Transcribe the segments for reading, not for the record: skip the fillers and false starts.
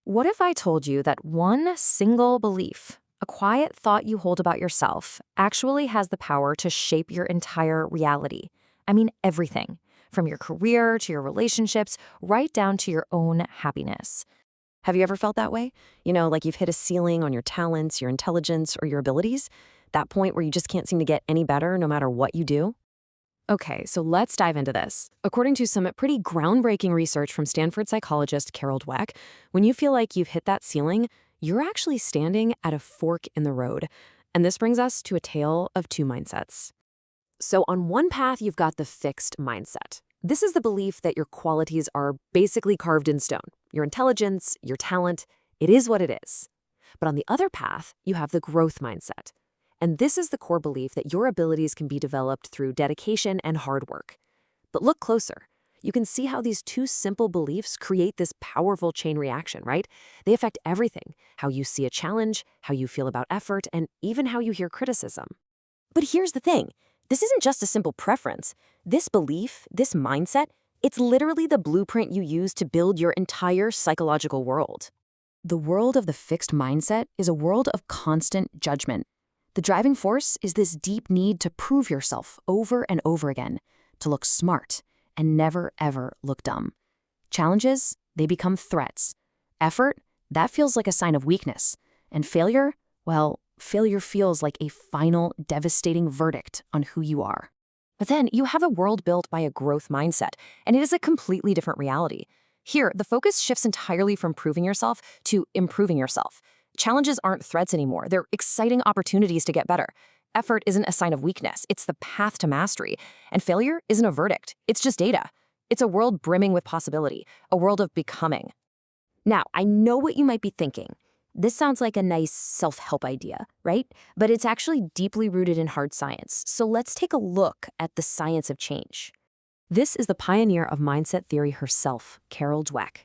What if I told you that one single belief, a quiet thought you hold about yourself, actually has the power to shape your entire reality? I mean, everything, from your career to your relationships, right down to your own happiness. Have you ever felt that way? Like you've hit a ceiling on your talents, your intelligence, or your abilities? That point where you just can't seem to get any better no matter what you do? Okay, so let's dive into this. According to some pretty groundbreaking research from Stanford psychologist Carol Dweck, when you feel like you've hit that ceiling, you're actually standing at a fork in the road. And this brings us to a tale of two mindsets. So on one path, you've got the fixed mindset. This is the belief that your qualities are basically carved in stone. Your intelligence, your talent, it is what it is. But on the other path, you have the growth mindset. And this is the core belief that your abilities can be developed through dedication and hard work. But look closer. You can see how these two simple beliefs create this powerful chain reaction, right? They affect everything: how you see a challenge, how you feel about effort, and even how you hear criticism. But here's the thing. This isn't just a simple preference. This belief, this mindset, it's literally the blueprint you use to build your entire psychological world. The world of the fixed mindset is a world of constant judgment. The driving force is this deep need to prove yourself over and over again, to look smart and never ever look dumb. Challenges, they become threats. Effort, that feels like a sign of weakness. And failure, well, failure feels like a final, devastating verdict on who you are. But then you have a world built by a growth mindset, and it is a completely different reality. Here, the focus shifts entirely from proving yourself to improving yourself. Challenges aren't threats anymore. They're exciting opportunities to get better. Effort isn't a sign of weakness. It's the path to mastery. And failure isn't a verdict. It's just data. It's a world brimming with possibility, a world of becoming. Now, I know what you might be thinking. This sounds like a nice self-help idea, right? But it's actually deeply rooted in hard science. So let's take a look at the science of change. This is the pioneer of mindset theory herself, Carol Dweck.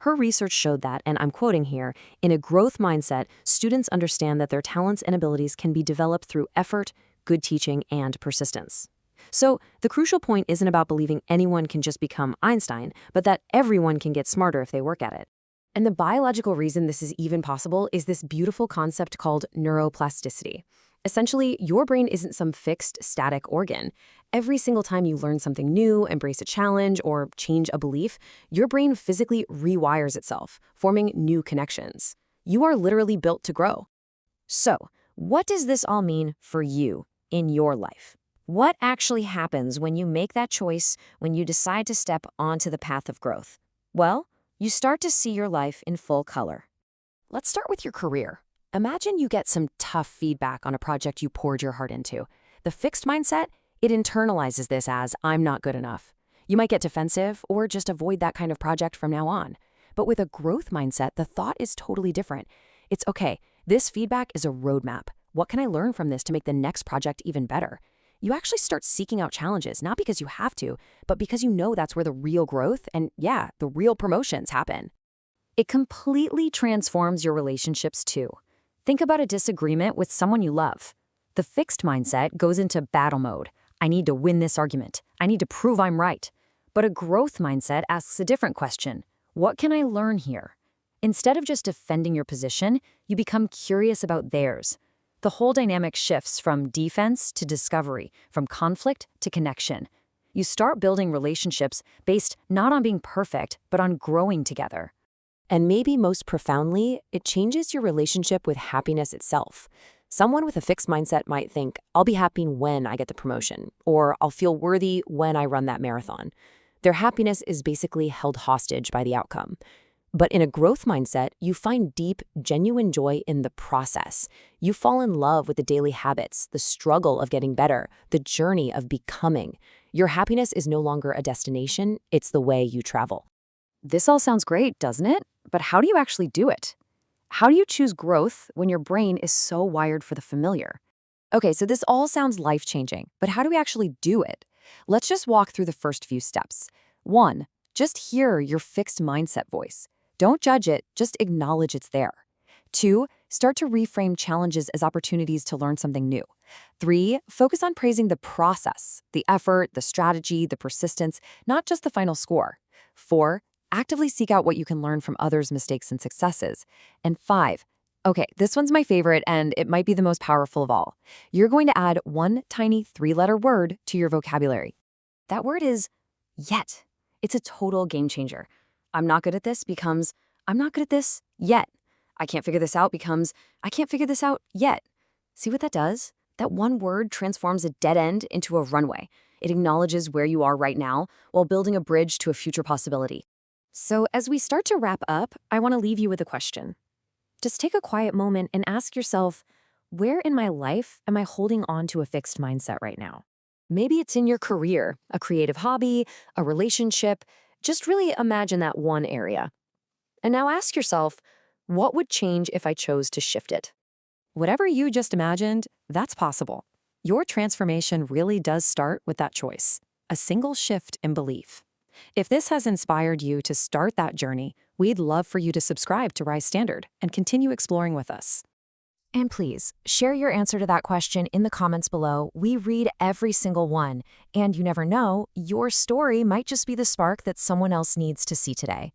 Her research showed that, and I'm quoting here, in a growth mindset, students understand that their talents and abilities can be developed through effort, good teaching, and persistence. So the crucial point isn't about believing anyone can just become Einstein, but that everyone can get smarter if they work at it. And the biological reason this is even possible is this beautiful concept called neuroplasticity. Essentially, your brain isn't some fixed, static organ. Every single time you learn something new, embrace a challenge, or change a belief, your brain physically rewires itself, forming new connections. You are literally built to grow. So, what does this all mean for you in your life? What actually happens when you make that choice, when you decide to step onto the path of growth? Well, you start to see your life in full color. Let's start with your career. Imagine you get some tough feedback on a project you poured your heart into. The fixed mindset, it internalizes this as, I'm not good enough. You might get defensive or just avoid that kind of project from now on. But with a growth mindset, the thought is totally different. It's okay, this feedback is a roadmap. What can I learn from this to make the next project even better? You actually start seeking out challenges, not because you have to, but because you know that's where the real growth and, yeah, the real promotions happen. It completely transforms your relationships too. Think about a disagreement with someone you love. The fixed mindset goes into battle mode. I need to win this argument. I need to prove I'm right. But a growth mindset asks a different question. What can I learn here? Instead of just defending your position, you become curious about theirs. The whole dynamic shifts from defense to discovery, from conflict to connection. You start building relationships based not on being perfect, but on growing together. And maybe most profoundly, it changes your relationship with happiness itself. Someone with a fixed mindset might think, I'll be happy when I get the promotion, or I'll feel worthy when I run that marathon. Their happiness is basically held hostage by the outcome. But in a growth mindset, you find deep, genuine joy in the process. You fall in love with the daily habits, the struggle of getting better, the journey of becoming. Your happiness is no longer a destination, it's the way you travel. This all sounds great, doesn't it? But how do you actually do it? How do you choose growth when your brain is so wired for the familiar? Okay, so this all sounds life-changing, but how do we actually do it? Let's just walk through the first few steps. 1, just hear your fixed mindset voice. Don't judge it, just acknowledge it's there. 2, start to reframe challenges as opportunities to learn something new. 3, focus on praising the process, the effort, the strategy, the persistence, not just the final score. 4, Actively seek out what you can learn from others' mistakes and successes. And 5, okay, this one's my favorite and it might be the most powerful of all. You're going to add one tiny 3-letter word to your vocabulary. That word is yet. It's a total game changer. I'm not good at this becomes I'm not good at this yet. I can't figure this out becomes I can't figure this out yet. See what that does? That one word transforms a dead end into a runway. It acknowledges where you are right now while building a bridge to a future possibility. So, as we start to wrap up, I want to leave you with a question. Just take a quiet moment and ask yourself, where in my life am I holding on to a fixed mindset right now? Maybe it's in your career, a creative hobby, a relationship. Just really imagine that one area. And now ask yourself, what would change if I chose to shift it? Whatever you just imagined, that's possible. Your transformation really does start with that choice, a single shift in belief. If this has inspired you to start that journey, we'd love for you to subscribe to Rise Standard and continue exploring with us. And please, share your answer to that question in the comments below. We read every single one, and you never know, your story might just be the spark that someone else needs to see today.